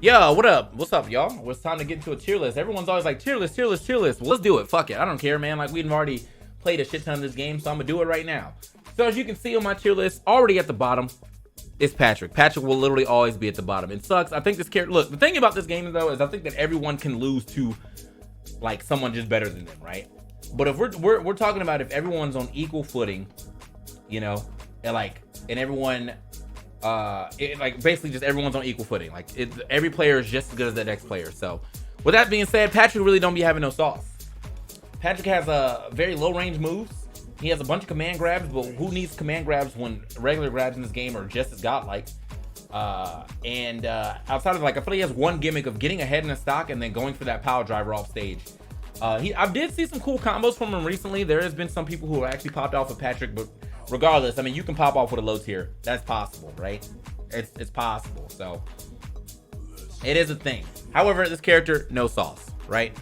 Yo, what up? What's up, y'all? Well, it's time to get into a tier list. Everyone's always like, tier list, tier list, tier list. Well, let's do it. Fuck it. I don't care, man. Like, we've already played a shit ton of this game, so I'm gonna do it right now. So as you can see on my tier list, already at the bottom, is Patrick. Patrick will literally always be at the bottom. It sucks. I think this character, look, the thing about this game, though, is I think that everyone can lose to, like, someone just better than them, right? But if we're talking about if everyone's on equal footing, you know, and everyone, like basically just everyone's on equal footing. Like every player is just as good as the next player. So with that being said, Patrick really don't be having no sauce. Patrick has a very low range moves. He has a bunch of command grabs, but who needs command grabs when regular grabs in this game are just as godlike? Outside of, like, I feel like he has one gimmick of getting ahead in the stock and then going for that power driver off stage. I did see some cool combos from him recently. There has been some people who have actually popped off of Patrick, but regardless, I mean, you can pop off with a low tier. That's possible, right? It's possible. So it is a thing. However, this character, no sauce, right?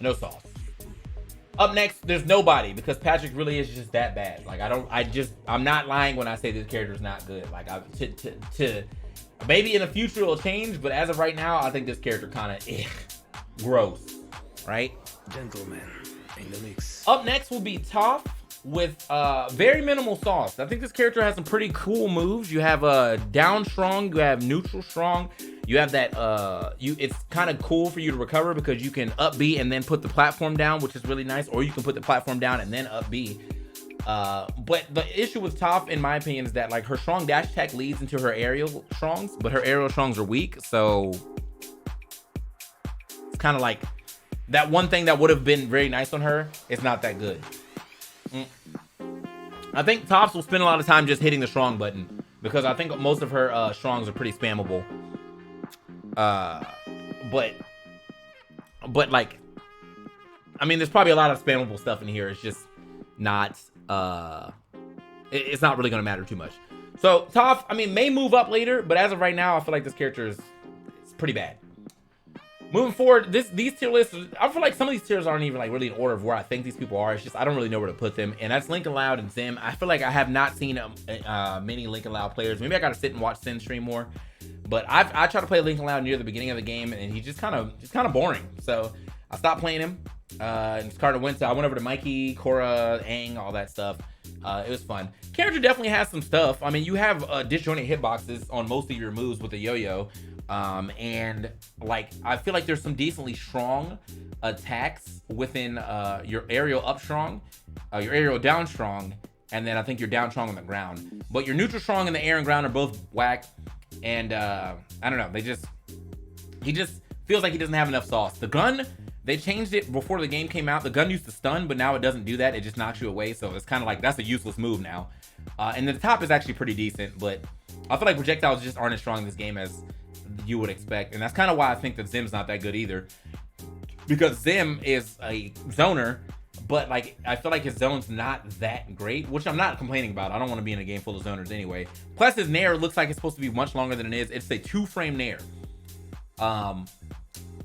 No sauce. Up next, there's nobody, because Patrick really is just that bad. Like, I'm not lying when I say this character is not good. Like, maybe in the future it'll change, but as of right now, I think this character kind of gross, right? Gentleman in the mix. Up next will be Toph with very minimal sauce. I think this character has some pretty cool moves. You have down strong, you have neutral strong. You have that, it's kind of cool for you to recover because you can up B and then put the platform down, which is really nice, or you can put the platform down and then up B. But the issue with Toph, in my opinion, is that, like, her strong dash attack leads into her aerial strongs, but her aerial strongs are weak, so it's kind of like that one thing that would have been very nice on her is not that good. I think Toph will spend a lot of time just hitting the strong button because I think most of her strongs are pretty spammable. But like, I mean, there's probably a lot of spammable stuff in here. It's just not, it's not really going to matter too much. So Toph, I mean, may move up later, but as of right now, I feel like this character is pretty bad. Moving forward, these tier lists, I feel like some of these tiers aren't even, like, really in order of where I think these people are. It's just I don't really know where to put them, and that's Lincoln Loud and Zim. I feel like I have not seen many Lincoln Loud players. Maybe I got to sit and watch Sin stream more. But I tried to play Lincoln Loud near the beginning of the game, and he's just kind of boring. So I stopped playing him. And started I went over to Mikey, Cora, Aang, all that stuff. It was fun. Character definitely has some stuff. I mean, you have disjointed hitboxes on most of your moves with the yo-yo. And, like, I feel like there's some decently strong attacks within your aerial up strong, your aerial down strong, and then I think you're down strong on the ground. But your neutral strong and the air and ground are both whack. And I don't know, he just feels like he doesn't have enough sauce. The gun, they changed it before the game came out. The gun used to stun, but now it doesn't do that. It just knocks you away. So it's kind of like, that's a useless move now. And the top is actually pretty decent, but I feel like projectiles just aren't as strong in this game as you would expect. And that's kind of why I think that Zim's not that good either, because Zim is a zoner, but, like, I feel like his zone's not that great, which I'm not complaining about. I don't want to be in a game full of zoners anyway. Plus, his nair looks like it's supposed to be much longer than it is. It's a 2-frame nair.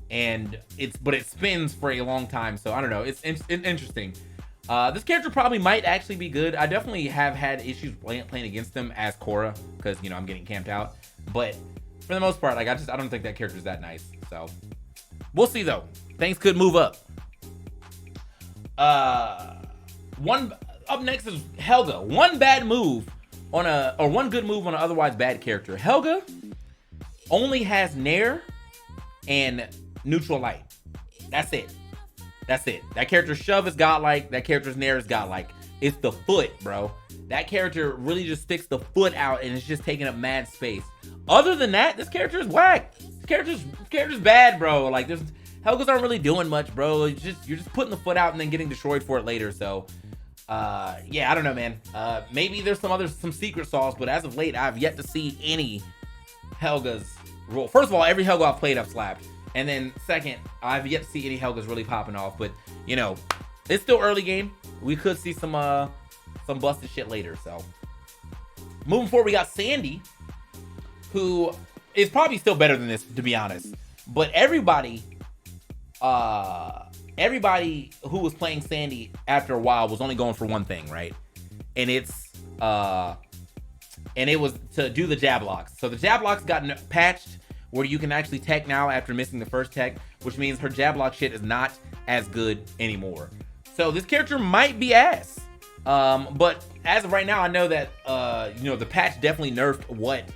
And but it spins for a long time, so I don't know. It's interesting. This character probably might actually be good. I definitely have had issues playing against him as Cora, because, you know, I'm getting camped out. But for the most part, like, I don't think that character's that nice. So we'll see, though. Things could move up. One up next is Helga. One good move on an otherwise bad character. Helga only has nair and neutral light. That's it. That character's shove is godlike. That character's nair is godlike. It's the foot, bro. That character really just sticks the foot out and it's just taking up mad space. Other than that, this character is whack. This character's bad, bro. Like, Helgas aren't really doing much, bro. You're just putting the foot out and then getting destroyed for it later. So, yeah, I don't know, man. Maybe there's some secret sauce, but as of late, I've yet to see any Helgas roll. First of all, every Helga I've played, I've slapped. And then second, I've yet to see any Helgas really popping off. But, you know, it's still early game. We could see some busted shit later. So, moving forward, we got Sandy, who is probably still better than this, to be honest. But everybody who was playing Sandy after a while was only going for one thing, right? And it was to do the jab locks. So the jab locks got patched where you can actually tech now after missing the first tech, which means her jab lock shit is not as good anymore. So this character might be ass. But as of right now, I know that you know, the patch definitely nerfed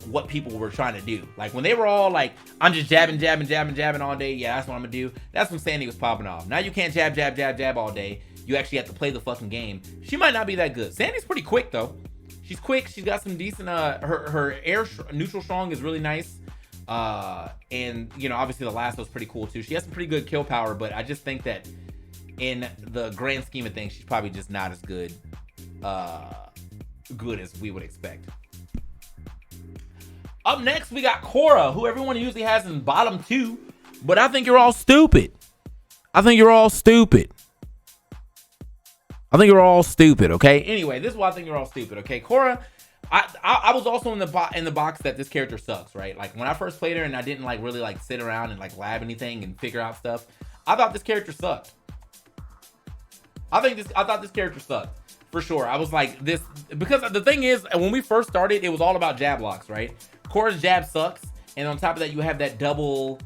what people were trying to do. Like when they were all like, I'm just jabbing all day, yeah, that's what I'm gonna do. That's when Sandy was popping off. Now you can't jab all day. You actually have to play the fucking game. She might not be that good. Sandy's pretty quick though. She's quick. She's got some decent her air neutral strong is really nice. And you know, obviously the lasso is pretty cool too. She has some pretty good kill power, but I just think that in the grand scheme of things, she's probably just not as good as we would expect. Up next, we got Cora, who everyone usually has in bottom 2, but I think you're all stupid. Okay? Anyway, this is why I think you're all stupid, okay? Cora, I was also in the box that this character sucks, right? Like when I first played her and I didn't like really like sit around and like lab anything and figure out stuff, I thought this character sucked. I thought this character sucked for sure. I was like this because the thing is, when we first started, it was all about jab locks, right? Cora's jab sucks, and on top of that, you have that double.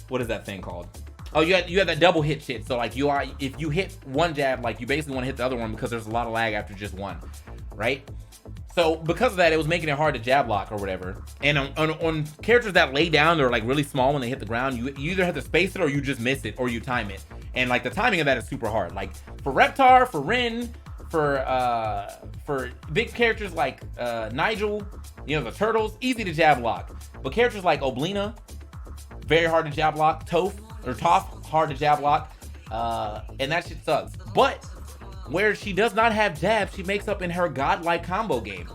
What is that thing called? Oh, you have that double hit shit. So like if you hit one jab, like you basically want to hit the other one because there's a lot of lag after just one, right? So because of that, it was making it hard to jab lock or whatever. And on characters that lay down, they're like really small when they hit the ground. You either have to space it or you just miss it or you time it. And like the timing of that is super hard. Like for Reptar, for Rin, for big characters like Nigel, you know, the turtles, easy to jab lock. But characters like Oblina, very hard to jab lock. Toph, hard to jab lock. And that shit sucks. But where she does not have jab, she makes up in her godlike combo game.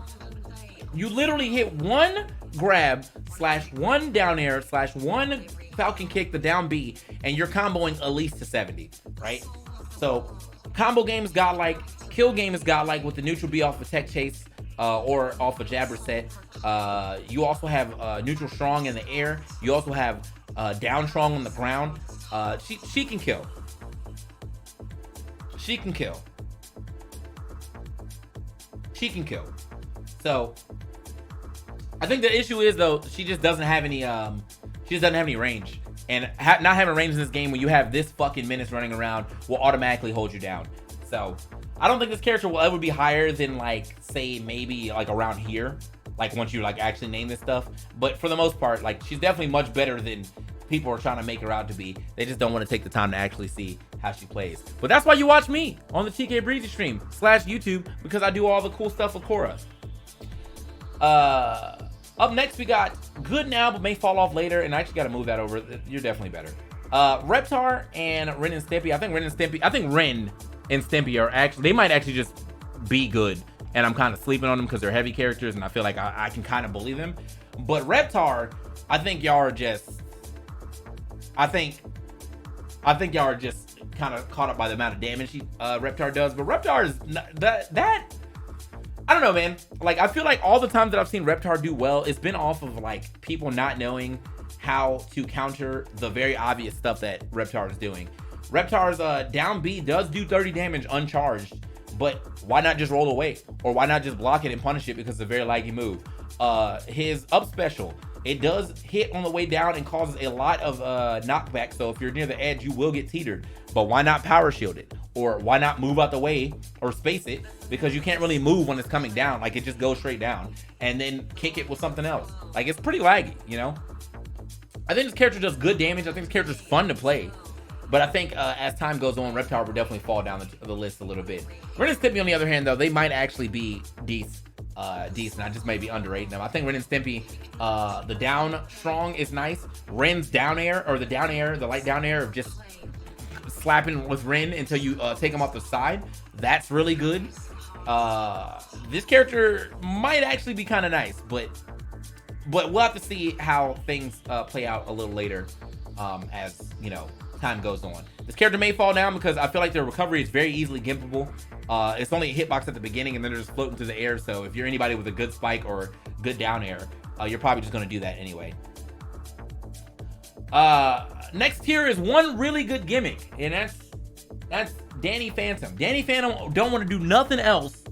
You literally hit one grab / one down air / one falcon kick, the down B, and you're comboing at least to 70, right? So combo game is godlike, kill game is godlike with the neutral B off a tech chase or off a jab reset. You also have neutral strong in the air. You also have down strong on the ground. She can kill. She can kill. So I think the issue is though, she just doesn't have any range, and not having range in this game when you have this fucking menace running around will automatically hold you down. So I don't think this character will ever be higher than like, say maybe like around here, like once you like actually name this stuff. But for the most part, like she's definitely much better than people are trying to make her out to be. They just don't want to take the time to actually see how she plays. But that's why you watch me on the TK Breezy stream / YouTube, because I do all the cool stuff with Cora. Up next, we got good now, but may fall off later. And I actually got to move that over. You're definitely better. Reptar and Ren and Stimpy. I think Ren and Stimpy are actually, they might actually just be good. And I'm kind of sleeping on them because they're heavy characters, and I feel like I can kind of believe them. But Reptar, I think y'all are just kind of caught up by the amount of damage Reptar does. But Reptar is that I don't know, man. Like I feel like all the times that I've seen Reptar do well, it's been off of like people not knowing how to counter the very obvious stuff that Reptar is doing. Reptar's down B does do 30 damage uncharged, but why not just roll away? Or why not just block it and punish it because it's a very laggy move? His up special, it does hit on the way down and causes a lot of knockback. So if you're near the edge, you will get teetered. But why not power shield it? Or why not move out the way or space it? Because you can't really move when it's coming down. Like it just goes straight down. And then kick it with something else. Like it's pretty laggy, you know? I think this character does good damage. I think this character is fun to play. But I think as time goes on, Reptar will definitely fall down the list a little bit. Ren and Stimpy, on the other hand, though, they might actually be decent. I just may be underrating them. I think Ren and Stimpy, the down strong is nice. Ren's down air, or the light down air of just slapping with Ren until you take him off the side. That's really good. This character might actually be kind of nice, but we'll have to see how things play out a little later as, you know, time goes on. This character may fall down because I feel like their recovery is very easily gimpable. It's only a hitbox at the beginning and then they're just floating through the air. So if you're anybody with a good spike or good down air, you're probably just going to do that anyway. Next tier is one really good gimmick, and that's Danny Phantom. Danny Phantom don't want to do nothing else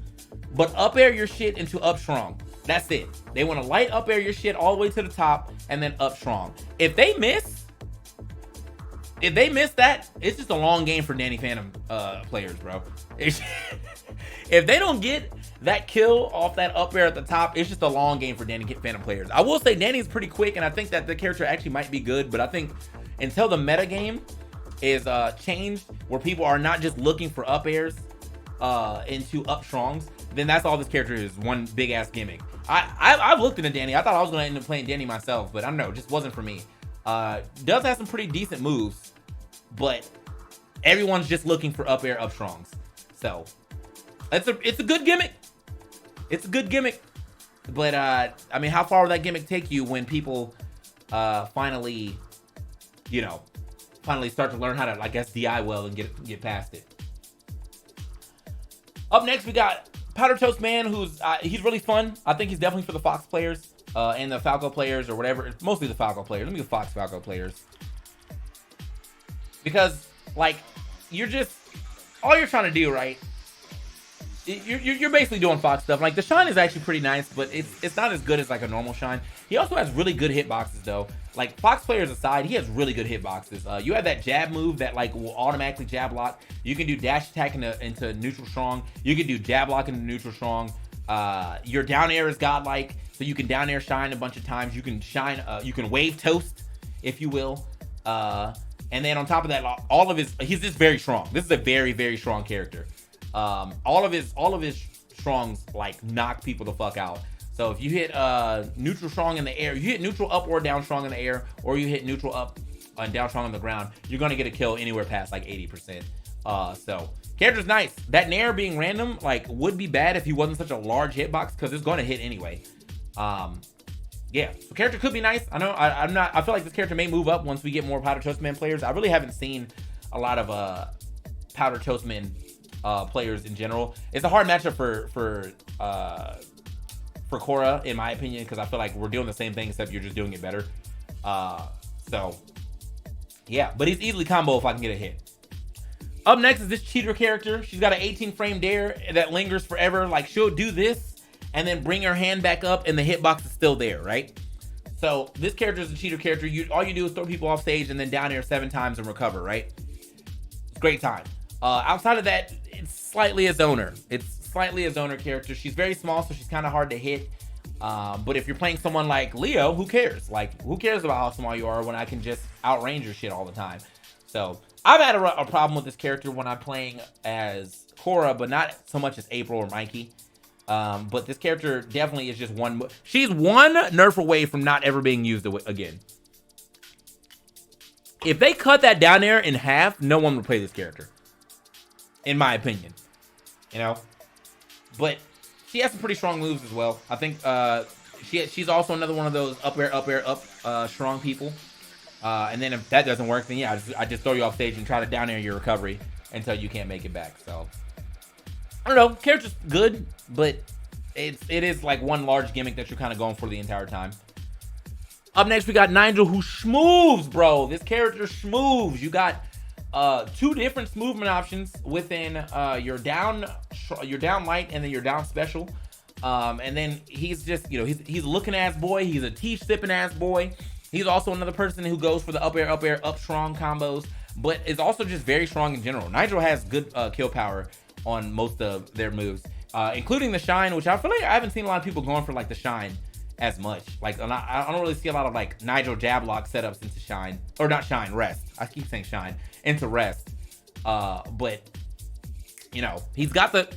but up air your shit into up strong. That's it. They want to light up air your shit all the way to the top and then up strong. If they miss that, it's just a long game for Danny Phantom players, bro. If they don't get that kill off that up air at the top, it's just a long game for Danny Phantom players. I will say Danny's pretty quick, and I think that the character actually might be good, but I think until the meta game is changed, where people are not just looking for up airs into up strongs, then that's all this character is, one big ass gimmick. I've looked into Danny. I thought I was gonna end up playing Danny myself, but I don't know, it just wasn't for me. Does have some pretty decent moves, but everyone's just looking for up air up strongs. So it's a good gimmick. It's a good gimmick, but I mean, how far will that gimmick take you when people finally start to learn how to, I guess, DI well and get past it. Up next, we got Powder Toast Man, who's he's really fun. I think he's definitely for the Fox players and the Falco players or whatever. It's mostly the Falco players. Let me go Fox Falco players, because like all you're trying to do, right? You're basically doing Fox stuff. Like the shine is actually pretty nice, but it's not as good as like a normal shine. He also has really good hitboxes though. Like Fox players aside, he has really good hitboxes. You have that jab move that like will automatically jab lock. You can do dash attack into neutral strong. You can do jab lock into neutral strong. Your down air is godlike, so you can down air shine a bunch of times. You can shine. You can wave toast, if you will. And then on top of that, all of he's just very strong. This is a very, very strong character. All of his strongs like knock people the fuck out. So if you hit neutral strong in the air, you hit neutral up or down strong in the air, or you hit neutral up and down strong on the ground, you're gonna get a kill anywhere past like 80%. So character's nice. That nair being random like would be bad if he wasn't such a large hitbox, because it's gonna hit anyway. Yeah, so character could be nice. I know I feel like this character may move up once we get more Powder Toast Man players. I really haven't seen a lot of Powder Toast Man players in general. It's a hard matchup for Cora, in my opinion, because I feel like we're doing the same thing except you're just doing it better. So yeah, but he's easily combo if I can get a hit. Up next is this cheater character. She's got an 18 frame dare that lingers forever. Like she'll do this and then bring her hand back up and the hitbox is still there, right? So this character is a cheater character. All you do is throw people off stage and then down air 7 times and recover, right? It's a great time. Outside of that, it's slightly a zoner. Character. She's very small, so she's kind of hard to hit. But if you're playing someone like Leo, who cares? Like, who cares about how small you are when I can just outrange your shit all the time? So I've had a problem with this character when I'm playing as Cora, but not so much as April or Mikey. But this character definitely is just she's one nerf away from not ever being used again. If they cut that down there in half, no one would play this character, in my opinion. But she has some pretty strong moves as well. I think she's also another one of those up strong people. And then if that doesn't work, then yeah, I just throw you off stage and try to down air your recovery until you can't make it back. So I don't know, character's good, but it is like one large gimmick that you're kind of going for the entire time. Up next, we got Nigel, who schmooves, bro. This character schmooves. You got 2 different movement options within your down light and then your down special. And then he's just, he's a looking ass boy. He's a tea sipping ass boy. He's also another person who goes for the up air, up strong combos, but is also just very strong in general. Nigel has good kill power on most of their moves, including the shine, which I feel like I haven't seen a lot of people going for like the shine as much. Like I don't really see a lot of like Nigel jab lock setups into shine, or not shine, rest. I keep saying shine into rest. But he's got the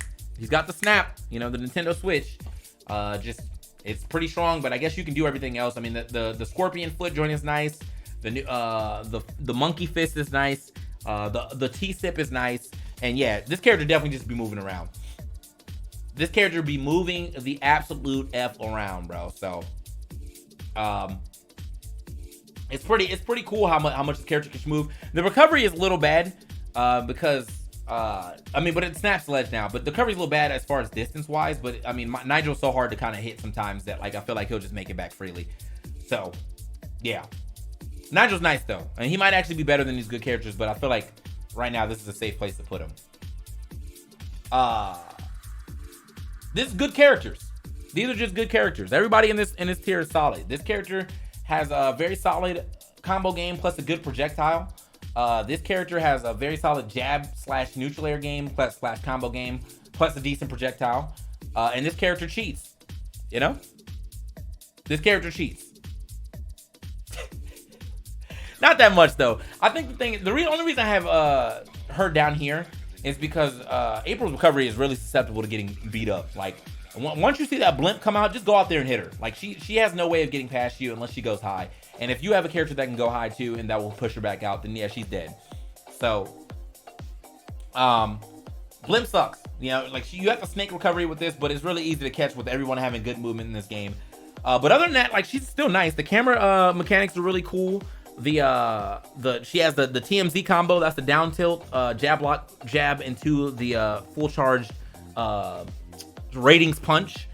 snap, the Nintendo Switch. It's pretty strong, but I guess you can do everything else. I mean, the scorpion foot joint is nice. The monkey fist is nice. The T-sip is nice. And yeah, this character definitely just be moving around. This character be moving the absolute F around, bro. So, it's pretty cool how much the character can move. The recovery is a little bad, because, but it snaps ledge now. But the recovery is a little bad as far as distance-wise. But, I mean, Nigel's so hard to kind of hit sometimes that, like, I feel like he'll just make it back freely. So, yeah. Nigel's nice, though. And he might actually be better than these good characters, but I feel like right now this is a safe place to put him. This is good characters. These are just good characters. Everybody in this tier is solid. This character has a very solid combo game plus a good projectile. This character has a very solid jab / neutral air game / combo game plus a decent projectile. And this character cheats. You know? This character cheats. Not that much though. I think the only reason I have her down here is because April's recovery is really susceptible to getting beat up. Like once you see that blimp come out, just go out there and hit her. Like she has no way of getting past you unless she goes high. And if you have a character that can go high too and that will push her back out, then yeah, she's dead. So blimp sucks. You know, like you have to snake recovery with this, but it's really easy to catch with everyone having good movement in this game. But other than that, like she's still nice. The camera mechanics are really cool. She has the TMZ combo. That's the down tilt jab lock jab into the full charge ratings punch,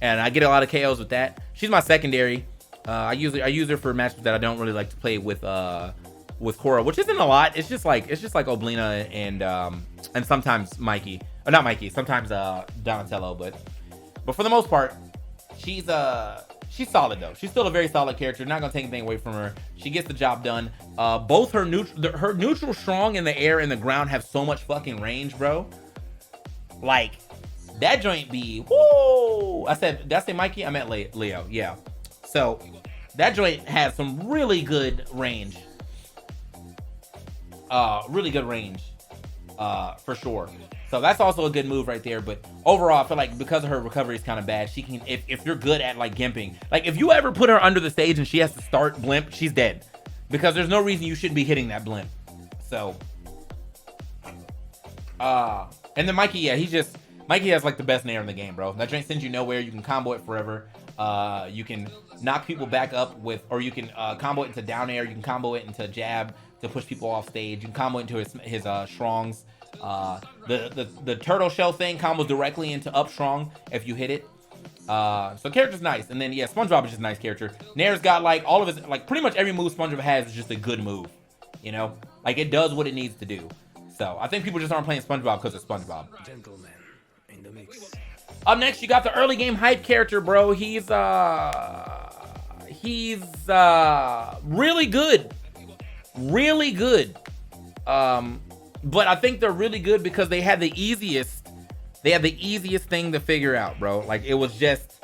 and I get a lot of KOs with that. She's my secondary. I use her for matches that I don't really like to play with Cora, which isn't a lot. It's just like Oblina and sometimes Mikey, or not Mikey. Sometimes Donatello, but for the most part, she's solid though. She's still a very solid character. Not gonna take anything away from her. She gets the job done. Both her neutral strong in the air and the ground have so much fucking range, bro. Like that joint be whoa. Did I say Mikey? I meant Leo. Yeah. So that joint has some really good range. Really good range. For sure. So that's also a good move right there. But overall, I feel like because of her recovery is kind of bad, she can, if you're good at like gimping, like if you ever put her under the stage and she has to start blimp, she's dead. Because there's no reason you shouldn't be hitting that blimp. So, and then Mikey, yeah, Mikey has like the best nair in the game, bro. That joint sends you nowhere. You can combo it forever. You can knock people back up with, or you can combo it into down air. You can combo it into jab to push people off stage. You can combo it into his strongs. The turtle shell thing combos directly into up strong if you hit it. So character's nice. And then yeah, SpongeBob is just a nice character. Nair's got like all of his, like pretty much every move SpongeBob has is just a good move. You know, like it does what it needs to do. So I think people just aren't playing SpongeBob because of SpongeBob. Gentleman in the mix. Up next, you got the early game hype character, bro. He's really good. Really good. But I think they're really good because they had the easiest thing to figure out, bro. Like it was just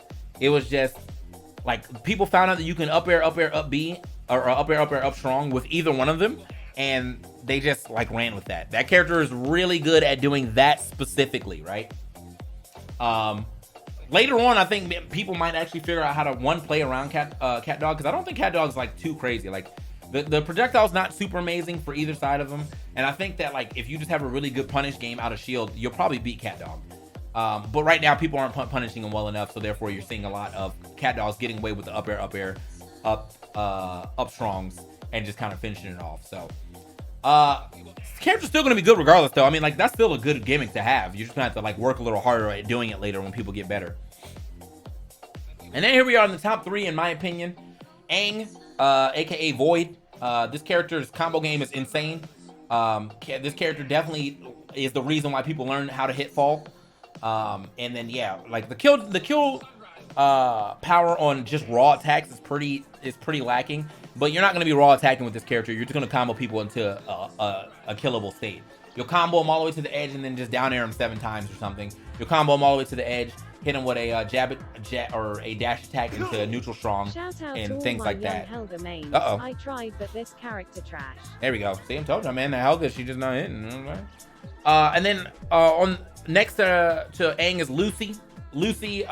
like people found out that you can up air, up B, or up air, up strong with either one of them, and they just like ran with that. That character is really good at doing that specifically, right? Later on, I think people might actually figure out how to play around Cat Dog, because I don't think Cat Dog's like too crazy. Like the projectile's not super amazing for either side of them, and I think that like if you just have a really good punish game out of shield, you'll probably beat Cat Dog. But right now people aren't punishing him well enough, so therefore you're seeing a lot of Cat Dogs getting away with the up air, up strongs, and just kind of finishing it off. So character's still gonna be good regardless, though. I mean, like that's still a good gimmick to have. You're just gonna have to like work a little harder at doing it later when people get better. And then here we are in the top 3, in my opinion. Aang, aka Void. This character's combo game is insane. This character definitely is the reason why people learn how to hit fall. And then yeah, like the kill power on just raw attacks is pretty lacking. But you're not going to be raw attacking with this character. You're just going to combo people into a killable state. You'll combo them all the way to the edge and then just down air them 7 times or something. You'll combo them all the way to the edge, hit them with a jab or a dash attack into neutral strong and things like that. Helga mains. Uh-oh. I tried, but this character trash. There we go. See, I told you, man. That Helga, she just not hitting. And then on next to Aang is Lucy. Lucy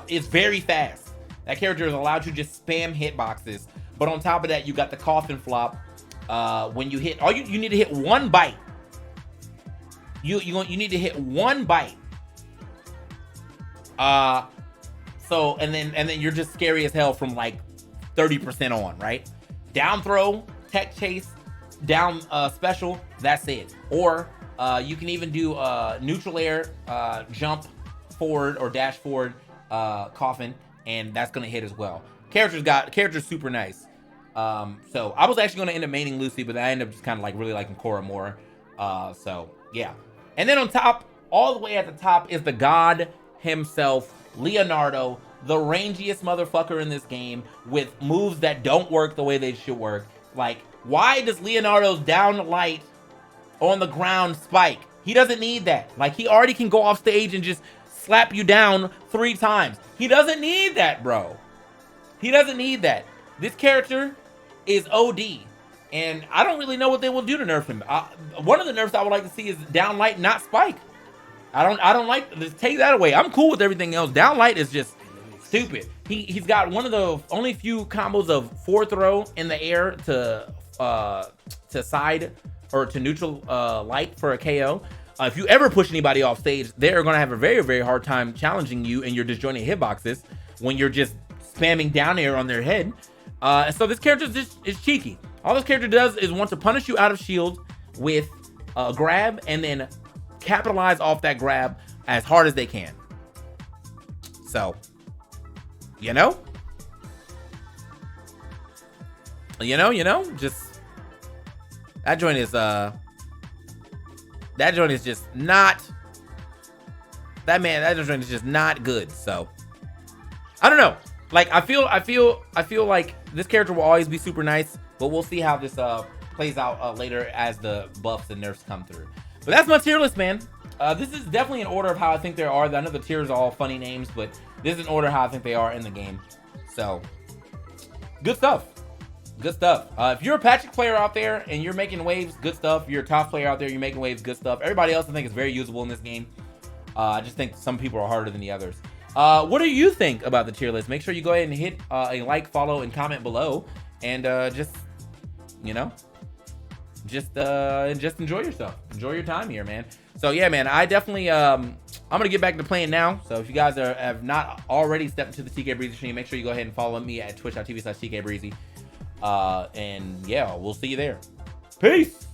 is very fast. That character is allowed to just spam hitboxes. But on top of that, you got the coffin flop. When you hit, you need to hit 1 bite. You need to hit 1 bite. So and then you're just scary as hell from like 30% on, right? Down throw, tech chase, down special. That's it. Or you can even do neutral air, jump forward or dash forward, coffin, and that's gonna hit as well. Character's super nice. So I was actually gonna end up maining Lucy, but I ended up just kind of like really liking Cora more. So yeah. And then on top, all the way at the top, is the god himself, Leonardo. the rangiest motherfucker in this game with moves that don't work the way they should work. Like, why does Leonardo's down light on the ground spike? He doesn't need that. Like, he already can go off stage and just slap you down 3 times. He doesn't need that, bro. He doesn't need that. This character is OD. And I don't really know what they will do to nerf him. One of the nerfs I would like to see is down light, not spike. I don't like, just take that away. I'm cool with everything else. Down light is just stupid. He's got one of the only few combos of 4 throw in the air to side or to neutral light for a KO. If you ever push anybody off stage, they're going to have a very, very hard time challenging you in your disjointed hitboxes when you're just spamming down air on their head. So this character is cheeky. All this character does is want to punish you out of shield with a grab and then capitalize off that grab as hard as they can. So, you know, just that joint is just not that joint is just not good. So I don't know. Like, I feel like this character will always be super nice, but we'll see how this plays out later as the buffs and nerfs come through. But that's my tier list, man. This is definitely an order of how I think there are. I know the tiers are all funny names, but this is an order how I think they are in the game. So, good stuff. Good stuff. If you're a Patrick player out there and you're making waves, good stuff. If you're a top player out there, you're making waves, good stuff. Everybody else I think is very usable in this game. I just think some people are harder than the others. What do you think about the tier list? Make sure you go ahead and hit a like, follow, and comment below. And just, you know, just enjoy yourself. Enjoy your time here, man. So yeah, man, I definitely I'm gonna get back to playing now. So if you guys have not already stepped into the TK Breezy stream, make sure you go ahead and follow me at twitch.tv/TKBreezy. And yeah, we'll see you there. Peace.